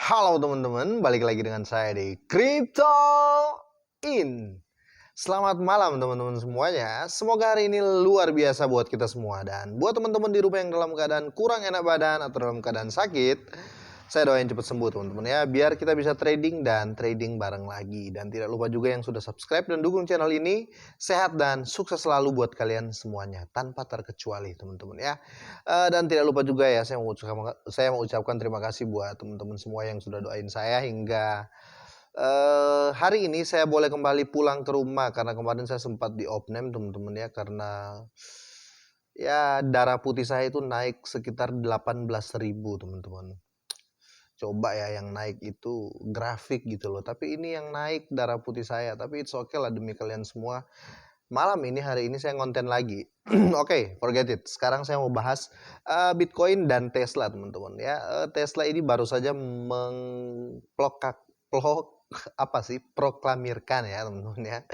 Halo teman-teman, balik lagi dengan saya di Crypto In. Selamat malam teman-teman semuanya. Semoga hari ini luar biasa buat kita semua. Dan buat teman-teman di rumah yang dalam keadaan kurang enak badan atau dalam keadaan sakit, saya doain cepat sembuh teman-teman ya, biar kita bisa trading dan trading bareng lagi. Dan tidak lupa juga yang sudah subscribe dan dukung channel ini, sehat dan sukses selalu buat kalian semuanya tanpa terkecuali teman-teman ya. Dan tidak lupa juga ya, saya mau ucapkan terima kasih buat teman-teman semua yang sudah doain saya hingga hari ini saya boleh kembali pulang ke rumah, karena kemarin saya sempat diopname teman-teman ya, karena ya darah putih saya itu naik sekitar 18.000 teman-teman. Coba ya, yang naik itu grafik gitu loh, tapi ini yang naik darah putih saya. Tapi it's okay lah demi kalian semua. Malam ini, hari ini saya ngonten lagi. Oke, forget it. Sekarang saya mau bahas Bitcoin dan Tesla teman-teman ya. Tesla ini baru saja proklamirkan ya teman-teman ya,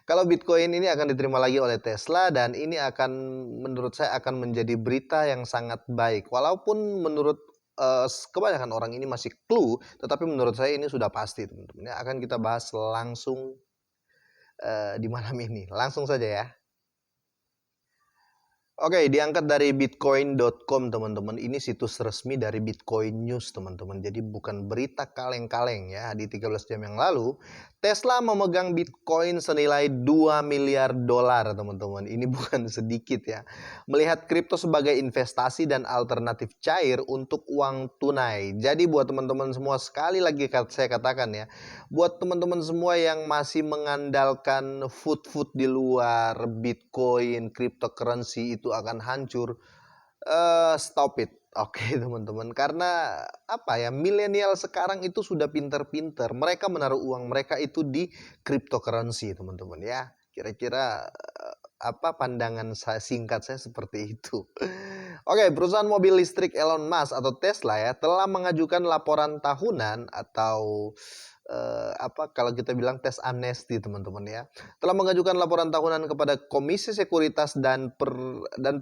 kalau Bitcoin ini akan diterima lagi oleh Tesla, dan ini akan, menurut saya, akan menjadi berita yang sangat baik. Walaupun menurut kebanyakan orang ini masih clue, tetapi menurut saya ini sudah pasti teman-teman ya. Akan kita bahas langsung di malam ini. Langsung saja ya. Oke, diangkat dari bitcoin.com teman-teman. Ini situs resmi dari Bitcoin News teman-teman. Jadi bukan berita kaleng-kaleng ya. Di 13 jam yang lalu, Tesla memegang Bitcoin senilai 2 miliar dolar teman-teman. Ini bukan sedikit ya. Melihat kripto sebagai investasi dan alternatif cair untuk uang tunai. Jadi buat teman-teman semua, sekali lagi saya katakan ya, buat teman-teman semua yang masih mengandalkan food di luar Bitcoin, cryptocurrency itu akan hancur, stop it. Oke teman-teman, karena apa ya, milenial sekarang itu sudah pinter-pinter. Mereka menaruh uang mereka itu di cryptocurrency teman-teman ya. Kira-kira apa pandangan singkat saya seperti itu. Oke, perusahaan mobil listrik Elon Musk atau Tesla ya telah mengajukan laporan tahunan atau kalau kita bilang tes amnesti teman-teman ya. Telah mengajukan laporan tahunan kepada Komisi Sekuritas dan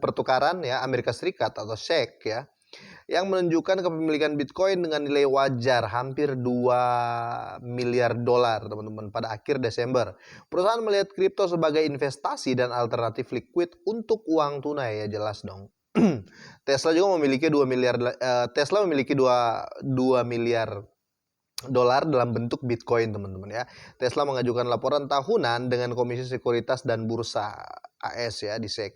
Pertukaran ya Amerika Serikat atau SEC ya, yang menunjukkan kepemilikan Bitcoin dengan nilai wajar hampir 2 miliar dolar teman-teman pada akhir Desember. Perusahaan melihat kripto sebagai investasi dan alternatif liquid untuk uang tunai ya, jelas dong. Tesla juga memiliki 2 miliar Tesla memiliki 2 miliar dolar dalam bentuk Bitcoin teman-teman ya. Tesla mengajukan laporan tahunan dengan Komisi Sekuritas dan Bursa AS ya di SEC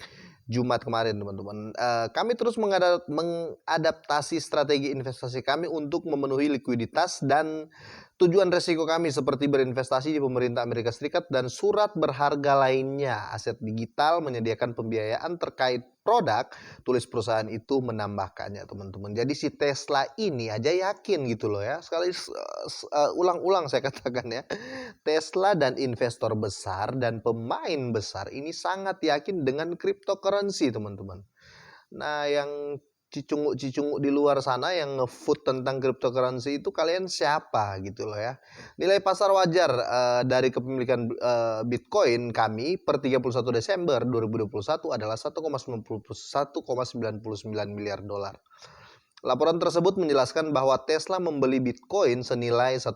Jumat kemarin teman-teman. Kami terus mengadaptasi strategi investasi kami untuk memenuhi likuiditas dan tujuan resiko kami, seperti berinvestasi di pemerintah Amerika Serikat dan surat berharga lainnya. Aset digital menyediakan pembiayaan terkait produk, tulis perusahaan itu menambahkannya teman-teman. Jadi si Tesla ini aja yakin gitu loh ya. Sekali ulang-ulang saya katakan ya, Tesla dan investor besar dan pemain besar ini sangat yakin dengan cryptocurrency teman-teman. Nah, yang cicungu-cicungu di luar sana yang nge-food tentang cryptocurrency itu kalian siapa gitu loh ya. Nilai pasar wajar dari kepemilikan Bitcoin kami per 31 Desember 2021 adalah 1,99 miliar dolar. Laporan tersebut menjelaskan bahwa Tesla membeli Bitcoin senilai 1,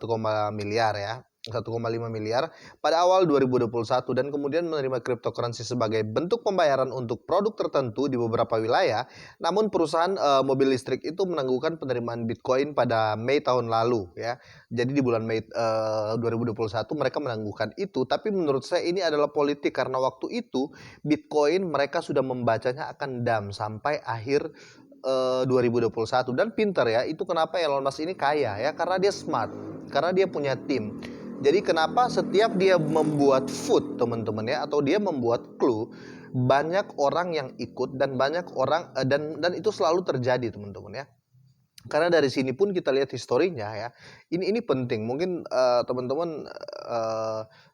miliar ya. 1,5 miliar pada awal 2021 dan kemudian menerima cryptocurrency sebagai bentuk pembayaran untuk produk tertentu di beberapa wilayah. Namun perusahaan mobil listrik itu menangguhkan penerimaan Bitcoin pada Mei tahun lalu ya. Jadi di bulan Mei 2021 mereka menangguhkan itu, tapi menurut saya ini adalah politik, karena waktu itu Bitcoin mereka sudah membacanya akan dump sampai akhir 2021. Dan pinter ya, itu kenapa Elon Musk ini kaya ya, karena dia smart, karena dia punya tim. Jadi kenapa setiap dia membuat food teman-teman ya, atau dia membuat clue, banyak orang yang ikut dan banyak orang dan itu selalu terjadi teman-teman ya. Karena dari sini pun kita lihat historinya ya. Ini penting. Mungkin teman-teman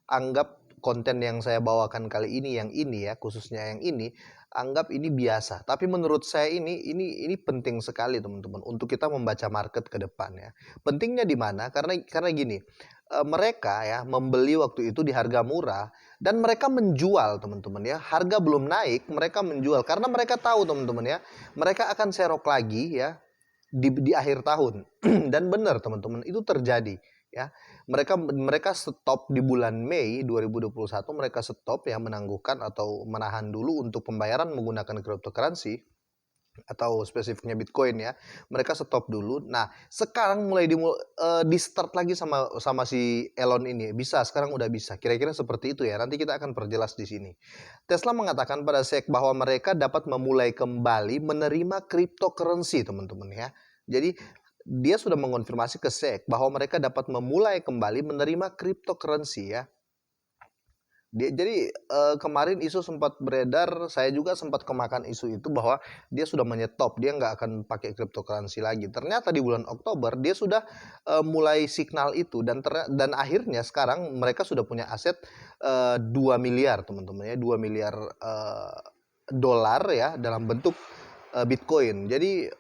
anggap konten yang saya bawakan kali ini yang ini ya, khususnya yang ini, anggap ini biasa. Tapi menurut saya ini penting sekali teman-teman untuk kita membaca market ke depan ya. Pentingnya di mana? Karena gini, mereka ya membeli waktu itu di harga murah dan mereka menjual teman-teman ya. Harga belum naik, mereka menjual karena mereka tahu teman-teman ya, mereka akan serok lagi ya. di akhir tahun. Dan benar teman-teman, itu terjadi ya. Mereka stop di bulan Mei 2021, mereka stop ya, menangguhkan atau menahan dulu untuk pembayaran menggunakan cryptocurrency atau spesifiknya Bitcoin ya. Mereka stop dulu. Nah, sekarang mulai di start lagi sama sama si Elon ini. Bisa, sekarang udah bisa. Kira-kira seperti itu ya. Nanti kita akan perjelas di sini. Tesla mengatakan pada SEC bahwa mereka dapat memulai kembali menerima cryptocurrency, teman-teman ya. Jadi dia sudah mengonfirmasi ke SEC bahwa mereka dapat memulai kembali menerima cryptocurrency ya. Jadi kemarin isu sempat beredar, saya juga sempat kemakan isu itu bahwa dia sudah menyetop, dia nggak akan pakai cryptocurrency lagi. Ternyata di bulan Oktober dia sudah mulai signal itu, dan akhirnya sekarang mereka sudah punya aset 2 miliar teman-teman ya, 2 miliar dolar ya, dalam bentuk Bitcoin. Jadi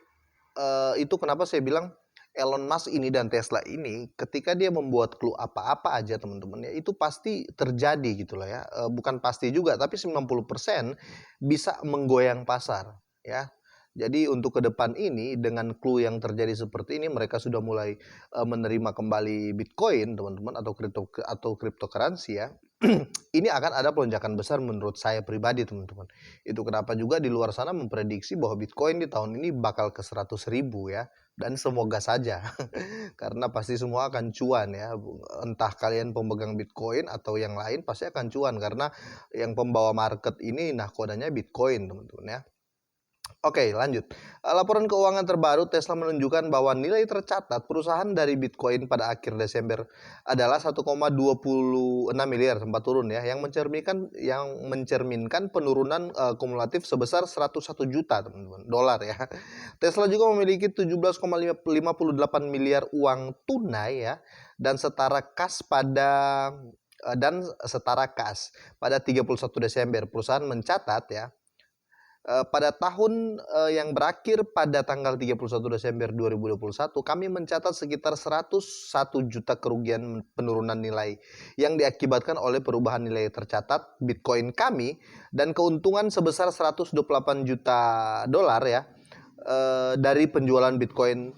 itu kenapa saya bilang Elon Musk ini dan Tesla ini ketika dia membuat clue apa-apa aja teman-teman ya, itu pasti terjadi gitu loh ya. Bukan pasti juga, tapi 90% bisa menggoyang pasar ya. Jadi untuk ke depan ini dengan clue yang terjadi seperti ini, mereka sudah mulai menerima kembali Bitcoin teman-teman, atau cryptocurrency ya. Ini akan ada pelonjakan besar menurut saya pribadi teman-teman. Itu kenapa juga di luar sana memprediksi bahwa Bitcoin di tahun ini bakal ke 100.000 ya. Dan semoga saja, karena pasti semua akan cuan ya. Entah kalian pemegang Bitcoin atau yang lain, pasti akan cuan karena yang pembawa market ini nahkodanya Bitcoin teman-teman ya. Oke, lanjut. Laporan keuangan terbaru Tesla menunjukkan bahwa nilai tercatat perusahaan dari Bitcoin pada akhir Desember adalah 1,26 miliar, sempat turun ya, yang mencerminkan penurunan kumulatif sebesar 101 juta teman-teman dolar ya. Tesla juga memiliki 17,58 miliar uang tunai ya, dan setara kas pada 31 Desember. Perusahaan mencatat ya, pada tahun yang berakhir pada tanggal 31 Desember 2021, kami mencatat sekitar 101 juta kerugian penurunan nilai yang diakibatkan oleh perubahan nilai tercatat Bitcoin kami, dan keuntungan sebesar 128 juta dolar ya, dari penjualan Bitcoin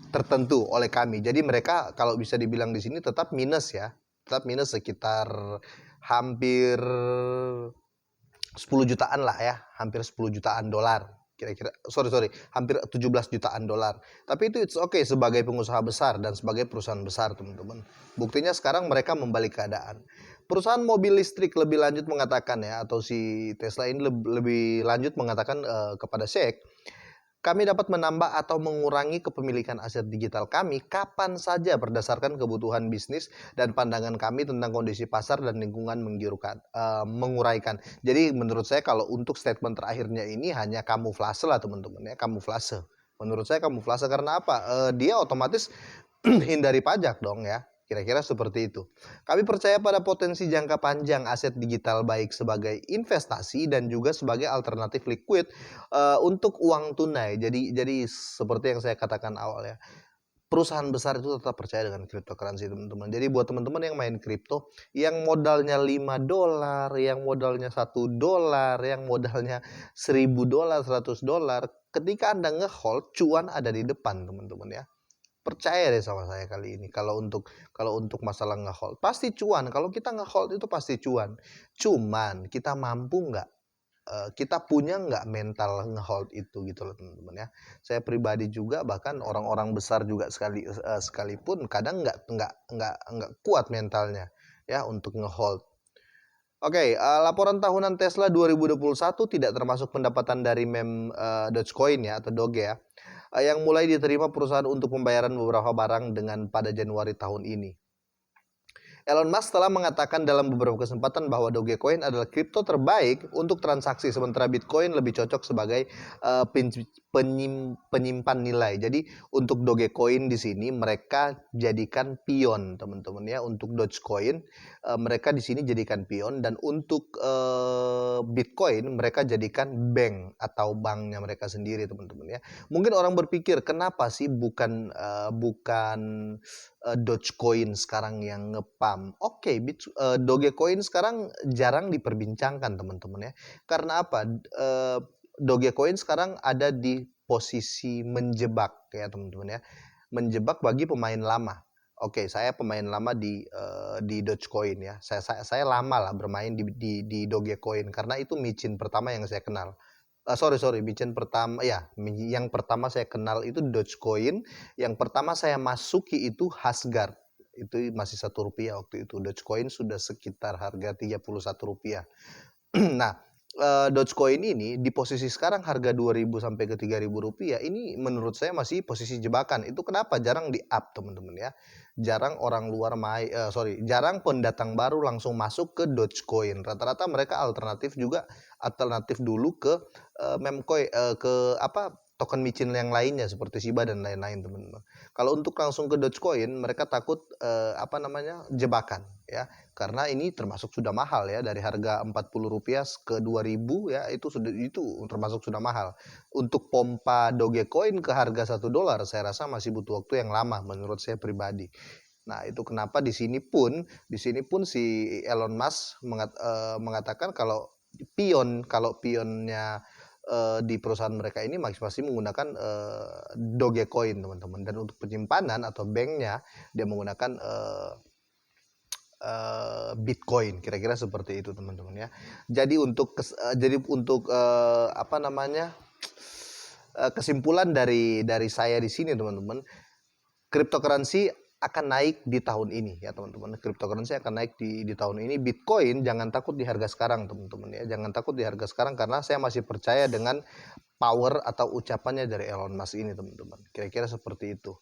tertentu oleh kami. Jadi mereka kalau bisa dibilang di sini tetap minus ya, tetap minus sekitar hampir 10 jutaan lah ya, hampir 10 jutaan dolar kira-kira, hampir 17 jutaan dolar. Tapi itu it's okay sebagai pengusaha besar dan sebagai perusahaan besar teman-teman. Buktinya sekarang mereka membalik keadaan. Perusahaan mobil listrik lebih lanjut mengatakan ya, atau si Tesla ini lebih lanjut mengatakan kepada SEC, kami dapat menambah atau mengurangi kepemilikan aset digital kami kapan saja berdasarkan kebutuhan bisnis dan pandangan kami tentang kondisi pasar dan lingkungan menguraikan. Jadi menurut saya kalau untuk statement terakhirnya ini hanya kamuflase lah teman-teman ya, kamuflase. Menurut saya kamuflase karena apa? Dia otomatis hindari pajak dong ya. Kira-kira seperti itu. Kami percaya pada potensi jangka panjang aset digital baik sebagai investasi dan juga sebagai alternatif liquid untuk uang tunai. Jadi seperti yang saya katakan awal ya, perusahaan besar itu tetap percaya dengan cryptocurrency teman-teman. Jadi buat teman-teman yang main kripto, yang modalnya 5 dolar, yang modalnya 1 dolar, yang modalnya 1.000 dolar, 100 dolar, ketika Anda ngehold, cuan ada di depan teman-teman ya. Percaya deh sama saya kali ini, kalau untuk masalah ngehold pasti cuan. Kalau kita ngehold itu pasti cuan. Cuman kita mampu nggak? Kita punya nggak mental ngehold itu gitu loh teman-teman ya. Saya pribadi juga, bahkan orang-orang besar juga sekalipun kadang nggak kuat mentalnya ya untuk ngehold. Oke, laporan tahunan Tesla 2021 tidak termasuk pendapatan dari meme Dogecoin ya, atau Doge ya, yang mulai diterima perusahaan untuk pembayaran beberapa barang dengan pada Januari tahun ini. Elon Musk telah mengatakan dalam beberapa kesempatan bahwa Dogecoin adalah kripto terbaik untuk transaksi, sementara Bitcoin lebih cocok sebagai penyimpan nilai. Jadi untuk Dogecoin di sini mereka jadikan pion teman-teman ya. Untuk Dogecoin mereka di sini jadikan pion, dan untuk Bitcoin mereka jadikan bank atau banknya mereka sendiri teman-teman ya. Mungkin orang berpikir kenapa sih bukan Dogecoin sekarang yang ngepam. Oke, Dogecoin sekarang jarang diperbincangkan teman-teman ya. Karena apa? Dogecoin sekarang ada di posisi menjebak ya teman-teman ya. Menjebak bagi pemain lama. Oke, saya pemain lama di Dogecoin ya. Saya lama lah bermain di Dogecoin karena itu micin pertama yang saya kenal. Sorry, micin pertama ya, yang pertama saya kenal itu Dogecoin, yang pertama saya masuki itu Hasgard. Itu masih Rp1 waktu itu. Dogecoin sudah sekitar harga Rp31. Nah, Dogecoin ini di posisi sekarang harga 2.000 sampai ke Rp3.000 ini menurut saya masih posisi jebakan. Itu kenapa jarang di-up teman-teman ya. Jarang orang luar jarang pendatang baru langsung masuk ke Dogecoin. Rata-rata mereka alternatif dulu ke ke token micin yang lainnya seperti Shiba dan lain-lain teman-teman. Kalau untuk langsung ke Dogecoin mereka takut jebakan ya. Karena ini termasuk sudah mahal ya, dari harga Rp40 ke Rp2.000 ya, itu termasuk sudah mahal. Untuk pompa Dogecoin ke harga $1 saya rasa masih butuh waktu yang lama menurut saya pribadi. Nah, itu kenapa di sini pun si Elon Musk mengatakan kalau pionnya di perusahaan mereka ini masih menggunakan Dogecoin teman-teman, dan untuk penyimpanan atau banknya dia menggunakan Bitcoin, kira-kira seperti itu teman-teman ya. Jadi untuk kesimpulan dari saya di sini teman-teman, cryptocurrency akan naik di tahun ini ya teman-teman. Cryptocurrency akan naik di tahun ini. Bitcoin jangan takut di harga sekarang teman-teman ya. Jangan takut di harga sekarang karena saya masih percaya dengan power atau ucapannya dari Elon Musk ini teman-teman. Kira-kira seperti itu.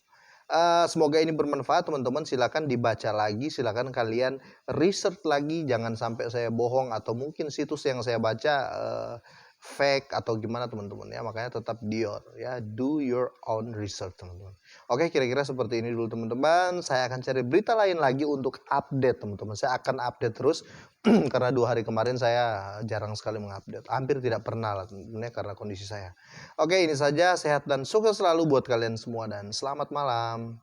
Semoga ini bermanfaat teman-teman. Silakan dibaca lagi, silakan kalian research lagi, jangan sampai saya bohong atau mungkin situs yang saya baca fake atau gimana teman-teman ya. Makanya tetap do your own research teman-teman. Oke, kira-kira seperti ini dulu teman-teman. Saya akan cari berita lain lagi untuk update teman-teman. Saya akan update terus karena 2 hari kemarin saya jarang sekali mengupdate, hampir tidak pernah lah tentunya karena kondisi saya. Oke, ini saja, sehat dan sukses selalu buat kalian semua dan selamat malam.